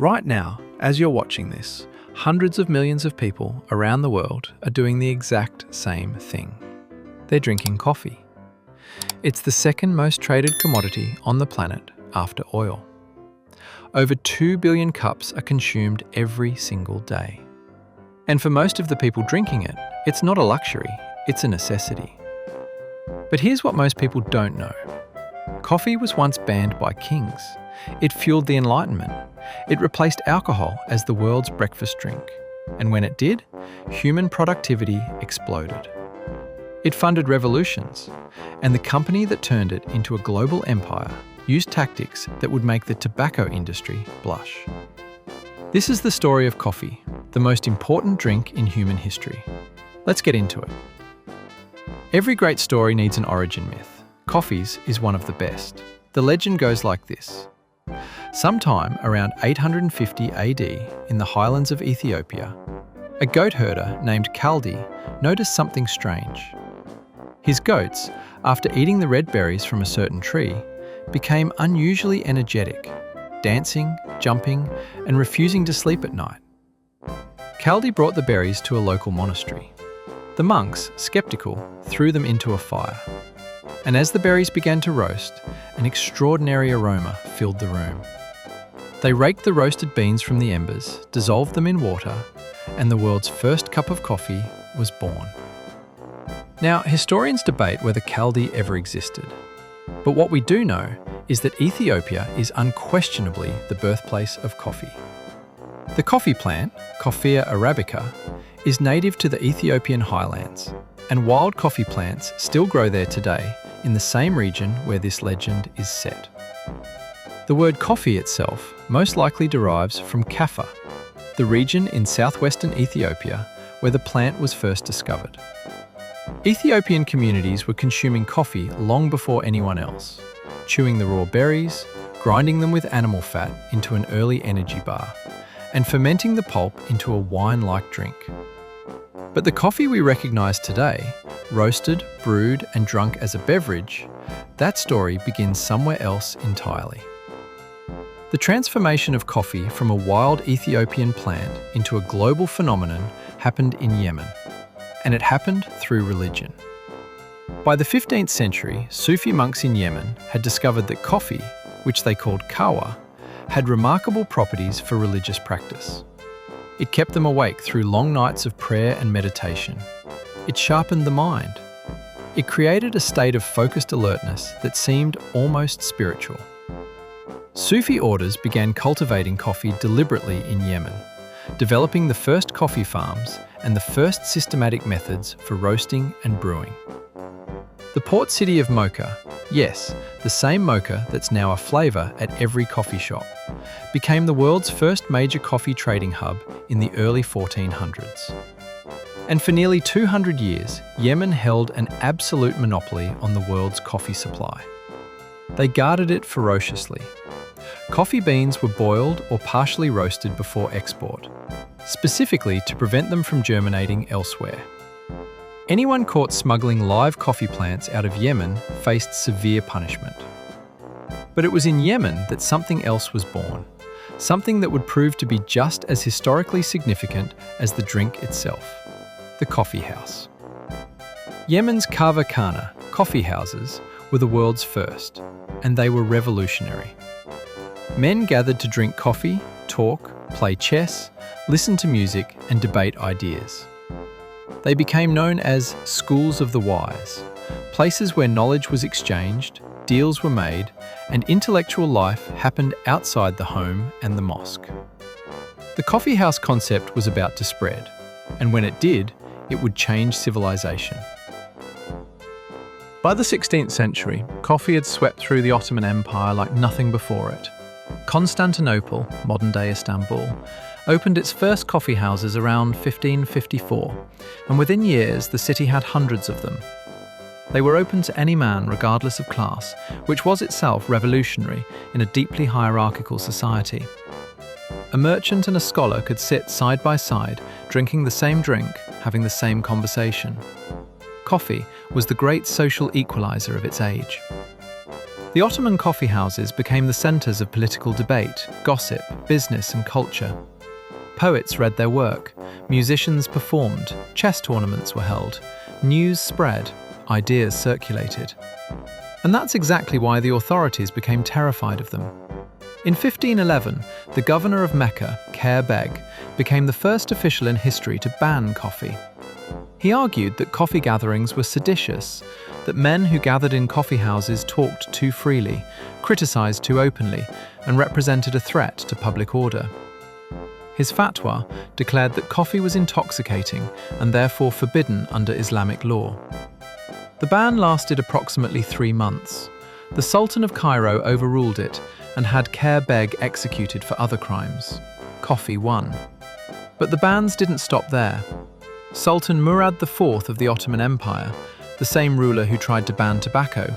Right now, as you're watching this, hundreds of millions of people around the world are doing the exact same thing. They're drinking coffee. It's the second most traded commodity on the planet after oil. Over 2 billion cups are consumed every single day. And for most of the people drinking it, it's not a luxury, it's a necessity. But here's what most people don't know. Coffee was once banned by kings. It fueled the Enlightenment. It replaced alcohol as the world's breakfast drink. And when it did, human productivity exploded. It funded revolutions, and the company that turned it into a global empire used tactics that would make the tobacco industry blush. This is the story of coffee, the most important drink in human history. Let's get into it. Every great story needs an origin myth. Coffee's is one of the best. The legend goes like this. Sometime around 850 AD in the highlands of Ethiopia, a goat herder named Kaldi noticed something strange. His goats, after eating the red berries from a certain tree, became unusually energetic, dancing, jumping, and refusing to sleep at night. Kaldi brought the berries to a local monastery. The monks, skeptical, threw them into a fire. And as the berries began to roast, an extraordinary aroma filled the room. They raked the roasted beans from the embers, dissolved them in water, and the world's first cup of coffee was born. Now, historians debate whether Kaldi ever existed. But what we do know is that Ethiopia is unquestionably the birthplace of coffee. The coffee plant, Coffea arabica, is native to the Ethiopian highlands, and wild coffee plants still grow there today in the same region where this legend is set. The word coffee itself most likely derives from Kaffa, the region in southwestern Ethiopia where the plant was first discovered. Ethiopian communities were consuming coffee long before anyone else, chewing the raw berries, grinding them with animal fat into an early energy bar, and fermenting the pulp into a wine-like drink. But the coffee we recognise today, roasted, brewed and drunk as a beverage, that story begins somewhere else entirely. The transformation of coffee from a wild Ethiopian plant into a global phenomenon happened in Yemen, and it happened through religion. By the 15th century, Sufi monks in Yemen had discovered that coffee, which they called kawa, had remarkable properties for religious practice. It kept them awake through long nights of prayer and meditation. It sharpened the mind. It created a state of focused alertness that seemed almost spiritual. Sufi orders began cultivating coffee deliberately in Yemen, developing the first coffee farms and the first systematic methods for roasting and brewing. The port city of Mocha, yes, the same Mocha that's now a flavour at every coffee shop, became the world's first major coffee trading hub in the early 1400s. And for nearly 200 years, Yemen held an absolute monopoly on the world's coffee supply. They guarded it ferociously. Coffee beans were boiled or partially roasted before export, specifically to prevent them from germinating elsewhere. Anyone caught smuggling live coffee plants out of Yemen faced severe punishment. But it was in Yemen that something else was born, something that would prove to be just as historically significant as the drink itself, the coffee house. Yemen's kava khana, coffee houses, were the world's first, and they were revolutionary. Men gathered to drink coffee, talk, play chess, listen to music, and debate ideas. They became known as schools of the wise, places where knowledge was exchanged, deals were made, and intellectual life happened outside the home and the mosque. The coffee house concept was about to spread, and when it did, it would change civilization. By the 16th century, coffee had swept through the Ottoman Empire like nothing before it. Constantinople, modern-day Istanbul, opened its first coffee houses around 1554, and within years the city had hundreds of them. They were open to any man regardless of class, which was itself revolutionary in a deeply hierarchical society. A merchant and a scholar could sit side by side, drinking the same drink, having the same conversation. Coffee was the great social equalizer of its age. The Ottoman coffee houses became the centres of political debate, gossip, business and culture. Poets read their work, musicians performed, chess tournaments were held, news spread, ideas circulated. And that's exactly why the authorities became terrified of them. In 1511, the governor of Mecca, Khair Beg, became the first official in history to ban coffee. He argued that coffee gatherings were seditious, that men who gathered in coffee houses talked too freely, criticised too openly, and represented a threat to public order. His fatwa declared that coffee was intoxicating and therefore forbidden under Islamic law. The ban lasted approximately 3 months. The Sultan of Cairo overruled it and had Khair Beg executed for other crimes. Coffee won. But the bans didn't stop there. Sultan Murad IV of the Ottoman Empire, the same ruler who tried to ban tobacco,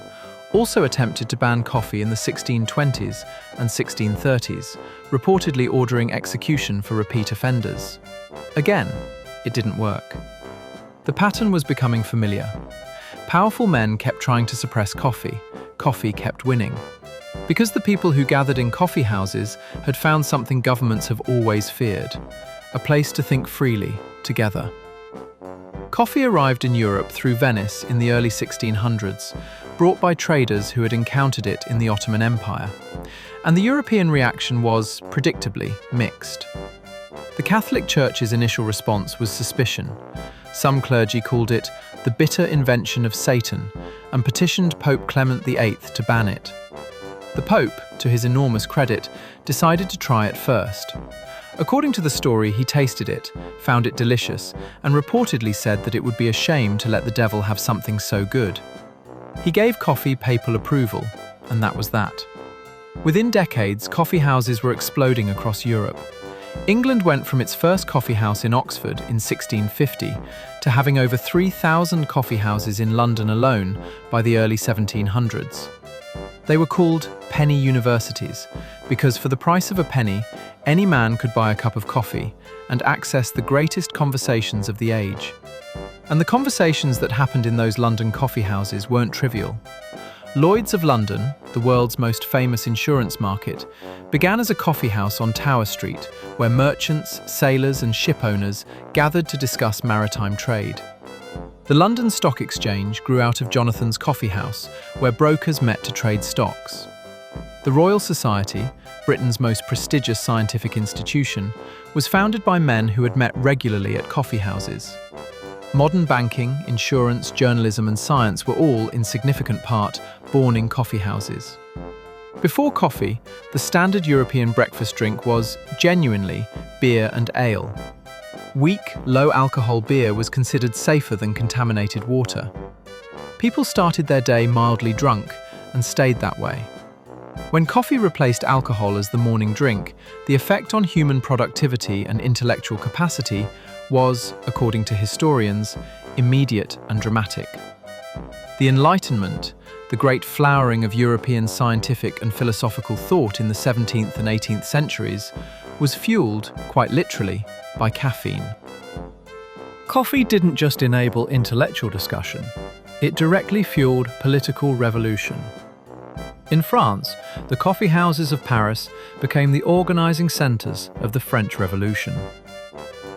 also attempted to ban coffee in the 1620s and 1630s, reportedly ordering execution for repeat offenders. Again, it didn't work. The pattern was becoming familiar. Powerful men kept trying to suppress coffee. Coffee kept winning. Because the people who gathered in coffee houses had found something governments have always feared: a place to think freely, together. Coffee arrived in Europe through Venice in the early 1600s, brought by traders who had encountered it in the Ottoman Empire. And the European reaction was, predictably, mixed. The Catholic Church's initial response was suspicion. Some clergy called it the bitter invention of Satan and petitioned Pope Clement VIII to ban it. The Pope, to his enormous credit, decided to try it first. According to the story, he tasted it, found it delicious, and reportedly said that it would be a shame to let the devil have something so good. He gave coffee papal approval, and that was that. Within decades, coffee houses were exploding across Europe. England went from its first coffee house in Oxford in 1650 to having over 3,000 coffee houses in London alone by the early 1700s. They were called penny universities because for the price of a penny, any man could buy a cup of coffee and access the greatest conversations of the age. And the conversations that happened in those London coffee houses weren't trivial. Lloyd's of London, the world's most famous insurance market, began as a coffee house on Tower Street where merchants, sailors and ship owners gathered to discuss maritime trade. The London Stock Exchange grew out of Jonathan's Coffee House, where brokers met to trade stocks. The Royal Society, Britain's most prestigious scientific institution, was founded by men who had met regularly at coffee houses. Modern banking, insurance, journalism and science were all, in significant part, born in coffee houses. Before coffee, the standard European breakfast drink was, genuinely, beer and ale. Weak, low-alcohol beer was considered safer than contaminated water. People started their day mildly drunk and stayed that way. When coffee replaced alcohol as the morning drink, the effect on human productivity and intellectual capacity was, according to historians, immediate and dramatic. The Enlightenment, the great flowering of European scientific and philosophical thought in the 17th and 18th centuries, was fueled, quite literally, by caffeine. Coffee didn't just enable intellectual discussion, it directly fueled political revolution. In France, the coffee houses of Paris became the organising centres of the French Revolution.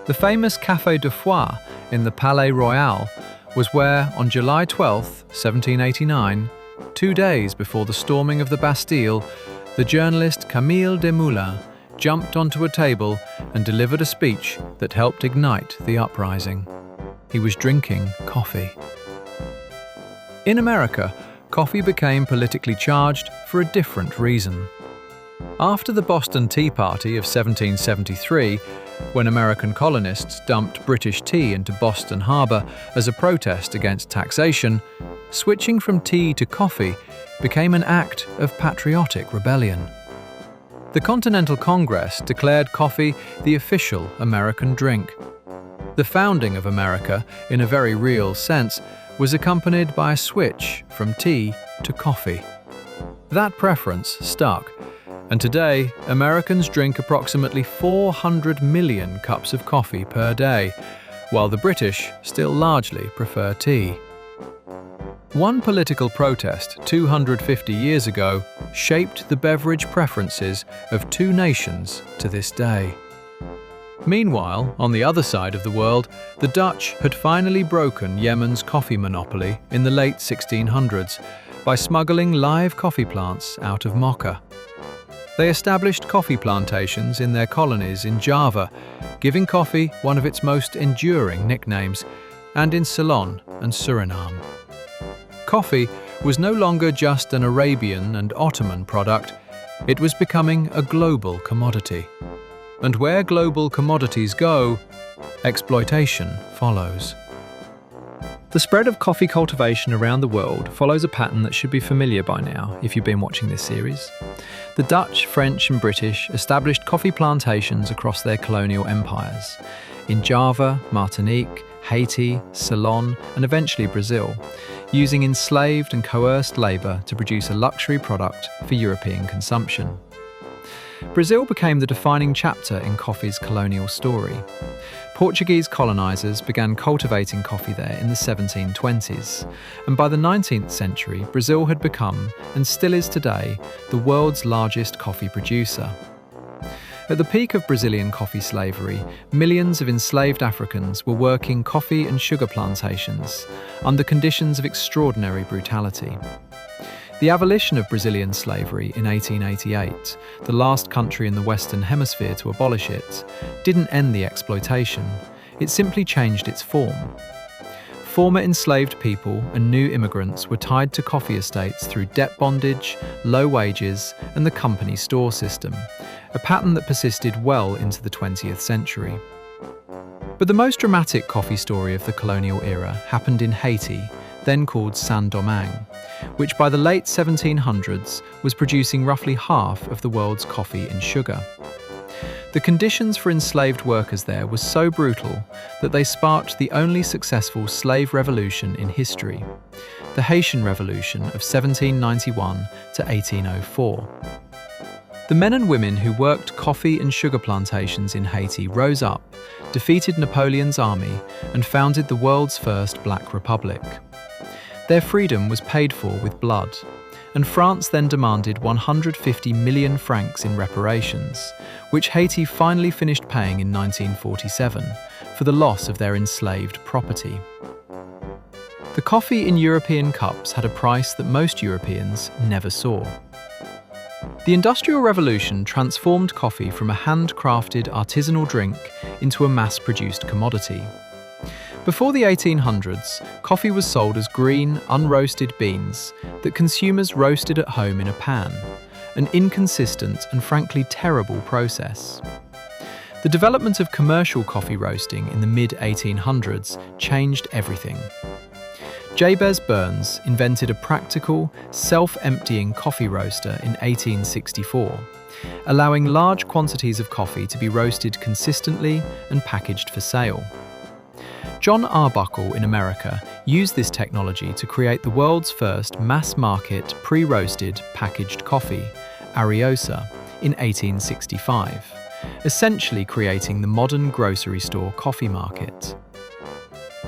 The famous Café de Foire in the Palais Royal was where, on July 12, 1789, 2 days before the storming of the Bastille, the journalist Camille Desmoulins jumped onto a table and delivered a speech that helped ignite the uprising. He was drinking coffee. In America, coffee became politically charged for a different reason. After the Boston Tea Party of 1773, when American colonists dumped British tea into Boston Harbor as a protest against taxation, switching from tea to coffee became an act of patriotic rebellion. The Continental Congress declared coffee the official American drink. The founding of America, in a very real sense, was accompanied by a switch from tea to coffee. That preference stuck, and today Americans drink approximately 400 million cups of coffee per day, while the British still largely prefer tea. One political protest 250 years ago shaped the beverage preferences of two nations to this day. Meanwhile, on the other side of the world, the Dutch had finally broken Yemen's coffee monopoly in the late 1600s by smuggling live coffee plants out of Mocha. They established coffee plantations in their colonies in Java, giving coffee one of its most enduring nicknames, and in Ceylon and Suriname. Coffee was no longer just an Arabian and Ottoman product, it was becoming a global commodity. And where global commodities go, exploitation follows. The spread of coffee cultivation around the world follows a pattern that should be familiar by now if you've been watching this series. The Dutch, French and British established coffee plantations across their colonial empires, in Java, Martinique, Haiti, Ceylon and eventually Brazil, using enslaved and coerced labour to produce a luxury product for European consumption. Brazil became the defining chapter in coffee's colonial story. Portuguese colonisers began cultivating coffee there in the 1720s, and by the 19th century, Brazil had become, and still is today, the world's largest coffee producer. At the peak of Brazilian coffee slavery, millions of enslaved Africans were working coffee and sugar plantations under conditions of extraordinary brutality. The abolition of Brazilian slavery in 1888, the last country in the Western Hemisphere to abolish it, didn't end the exploitation, it simply changed its form. Former enslaved people and new immigrants were tied to coffee estates through debt bondage, low wages, and the company store system, a pattern that persisted well into the 20th century. But the most dramatic coffee story of the colonial era happened in Haiti, then called Saint-Domingue, which by the late 1700s was producing roughly half of the world's coffee and sugar. The conditions for enslaved workers there were so brutal that they sparked the only successful slave revolution in history, the Haitian Revolution of 1791 to 1804. The men and women who worked coffee and sugar plantations in Haiti rose up, defeated Napoleon's army, and founded the world's first Black Republic. Their freedom was paid for with blood, and France then demanded 150 million francs in reparations, which Haiti finally finished paying in 1947 for the loss of their enslaved property. The coffee in European cups had a price that most Europeans never saw. The Industrial Revolution transformed coffee from a handcrafted artisanal drink into a mass-produced commodity. Before the 1800s, coffee was sold as green, unroasted beans that consumers roasted at home in a pan, an inconsistent and frankly terrible process. The development of commercial coffee roasting in the mid-1800s changed everything. Jabez Burns invented a practical, self-emptying coffee roaster in 1864, allowing large quantities of coffee to be roasted consistently and packaged for sale. John Arbuckle in America used this technology to create the world's first mass-market, pre-roasted, packaged coffee, Ariosa, in 1865, essentially creating the modern grocery store coffee market.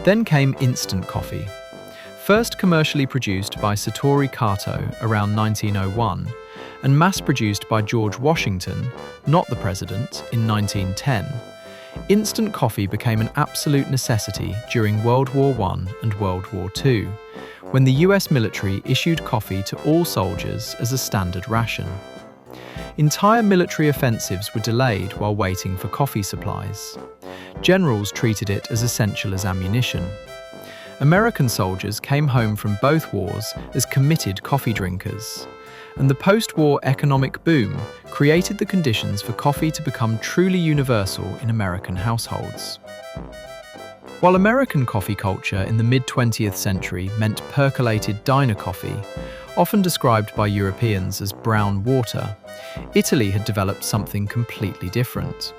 Then came instant coffee. First commercially produced by Satoru Kato around 1901, and mass-produced by George Washington, not the president, in 1910, instant coffee became an absolute necessity during World War I and World War II, when the US military issued coffee to all soldiers as a standard ration. Entire military offensives were delayed while waiting for coffee supplies. Generals treated it as essential as ammunition. American soldiers came home from both wars as committed coffee drinkers, and the post-war economic boom created the conditions for coffee to become truly universal in American households. While American coffee culture in the mid-20th century meant percolated diner coffee, often described by Europeans as brown water, Italy had developed something completely different.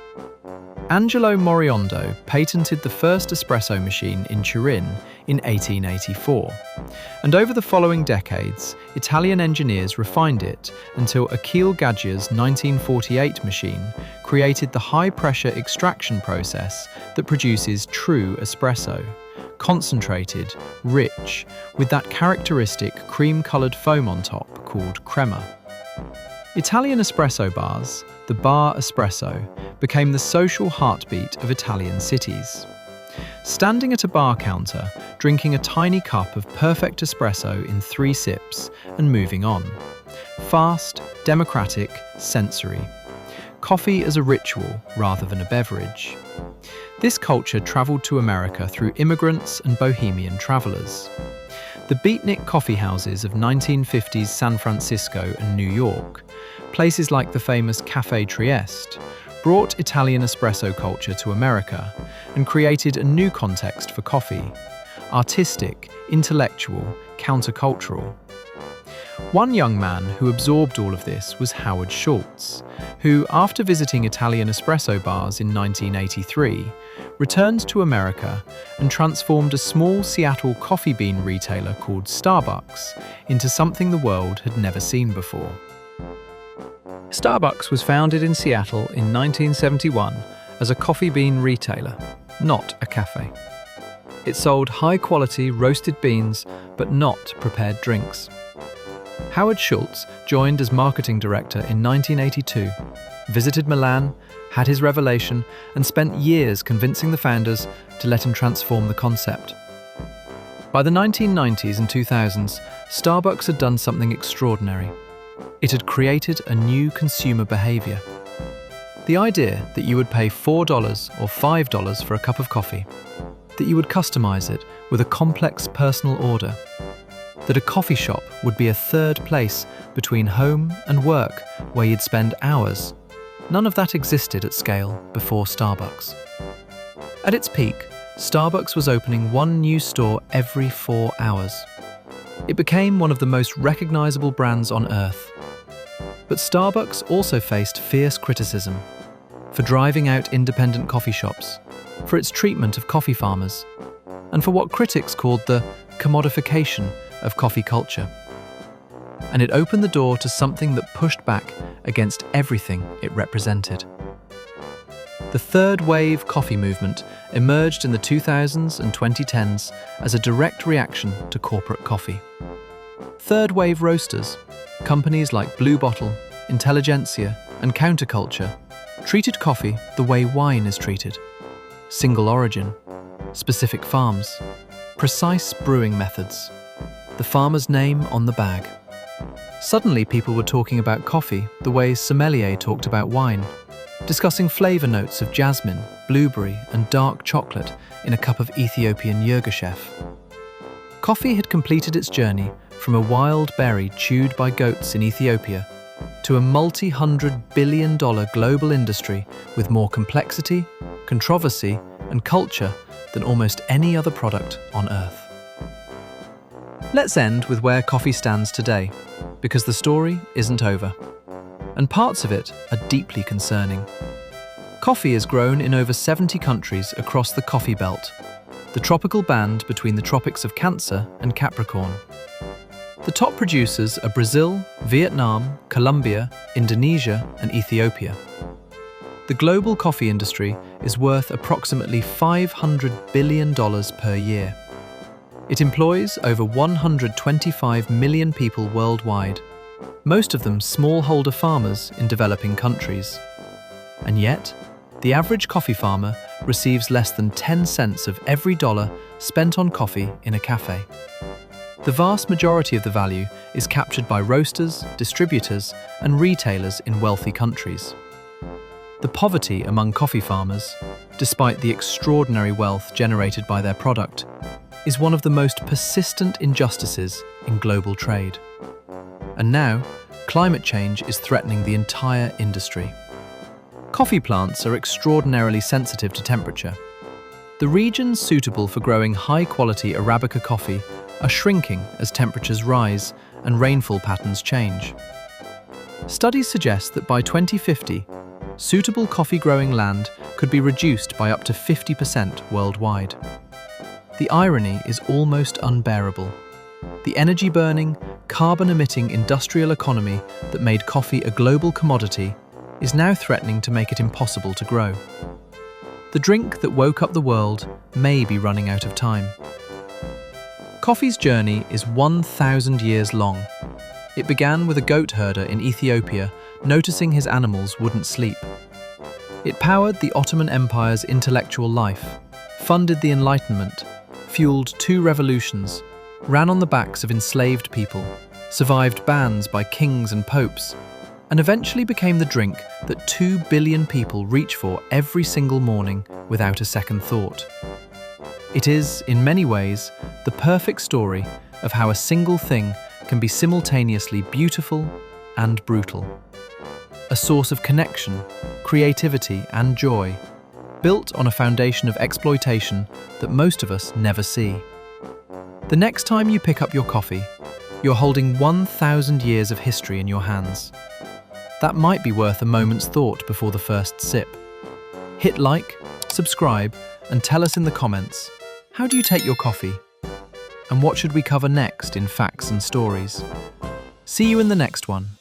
Angelo Moriondo patented the first espresso machine in Turin in 1884, and over the following decades, Italian engineers refined it until Achille Gaggia's 1948 machine created the high-pressure extraction process that produces true espresso, concentrated, rich, with that characteristic cream-coloured foam on top called crema. Italian espresso bars, the bar espresso, became the social heartbeat of Italian cities. Standing at a bar counter, drinking a tiny cup of perfect espresso in 3 sips and moving on. Fast, democratic, sensory. Coffee as a ritual rather than a beverage. This culture travelled to America through immigrants and bohemian travellers. The beatnik coffee houses of 1950s San Francisco and New York, places like the famous Café Trieste, brought Italian espresso culture to America and created a new context for coffee: artistic, intellectual, countercultural. One young man who absorbed all of this was Howard Schultz, who, after visiting Italian espresso bars in 1983, returned to America and transformed a small Seattle coffee bean retailer called Starbucks into something the world had never seen before. Starbucks was founded in Seattle in 1971 as a coffee bean retailer, not a cafe. It sold high-quality roasted beans, but not prepared drinks. Howard Schultz joined as marketing director in 1982, visited Milan, had his revelation, and spent years convincing the founders to let him transform the concept. By the 1990s and 2000s, Starbucks had done something extraordinary. It had created a new consumer behavior. The idea that you would pay $4 or $5 for a cup of coffee, that you would customize it with a complex personal order, that a coffee shop would be a third place between home and work where you'd spend hours. None of that existed at scale before Starbucks. At its peak, Starbucks was opening one new store every 4 hours. It became one of the most recognizable brands on earth. But Starbucks also faced fierce criticism for driving out independent coffee shops, for its treatment of coffee farmers, and for what critics called the commodification of coffee culture. And it opened the door to something that pushed back against everything it represented. The third wave coffee movement emerged in the 2000s and 2010s as a direct reaction to corporate coffee. Third wave roasters, companies like Blue Bottle, Intelligentsia, and Counterculture, treated coffee the way wine is treated: single origin, specific farms, precise brewing methods, the farmer's name on the bag. Suddenly people were talking about coffee the way sommelier talked about wine, discussing flavour notes of jasmine, blueberry and dark chocolate in a cup of Ethiopian Yirgacheffe. Coffee had completed its journey from a wild berry chewed by goats in Ethiopia to a multi-hundred-billion-dollar global industry with more complexity, controversy and culture than almost any other product on earth. Let's end with where coffee stands today, because the story isn't over. And parts of it are deeply concerning. Coffee is grown in over 70 countries across the Coffee Belt, the tropical band between the tropics of Cancer and Capricorn. The top producers are Brazil, Vietnam, Colombia, Indonesia, and Ethiopia. The global coffee industry is worth approximately $500 billion per year. It employs over 125 million people worldwide, most of them smallholder farmers in developing countries. And yet, the average coffee farmer receives less than 10 cents of every dollar spent on coffee in a cafe. The vast majority of the value is captured by roasters, distributors, and retailers in wealthy countries. The poverty among coffee farmers, despite the extraordinary wealth generated by their product, is one of the most persistent injustices in global trade. And now, climate change is threatening the entire industry. Coffee plants are extraordinarily sensitive to temperature. The regions suitable for growing high-quality Arabica coffee are shrinking as temperatures rise and rainfall patterns change. Studies suggest that by 2050, suitable coffee-growing land could be reduced by up to 50% worldwide. The irony is almost unbearable. The energy-burning, carbon-emitting industrial economy that made coffee a global commodity is now threatening to make it impossible to grow. The drink that woke up the world may be running out of time. Coffee's journey is 1,000 years long. It began with a goat herder in Ethiopia noticing his animals wouldn't sleep. It powered the Ottoman Empire's intellectual life, funded the Enlightenment, fueled 2 revolutions, ran on the backs of enslaved people, survived bans by kings and popes, and eventually became the drink that 2 billion people reach for every single morning without a second thought. It is, in many ways, the perfect story of how a single thing can be simultaneously beautiful and brutal. A source of connection, creativity, and joy, built on a foundation of exploitation that most of us never see. The next time you pick up your coffee, you're holding 1,000 years of history in your hands. That might be worth a moment's thought before the first sip. Hit like, subscribe, and tell us in the comments, how do you take your coffee? And what should we cover next in Facts and Stories? See you in the next one.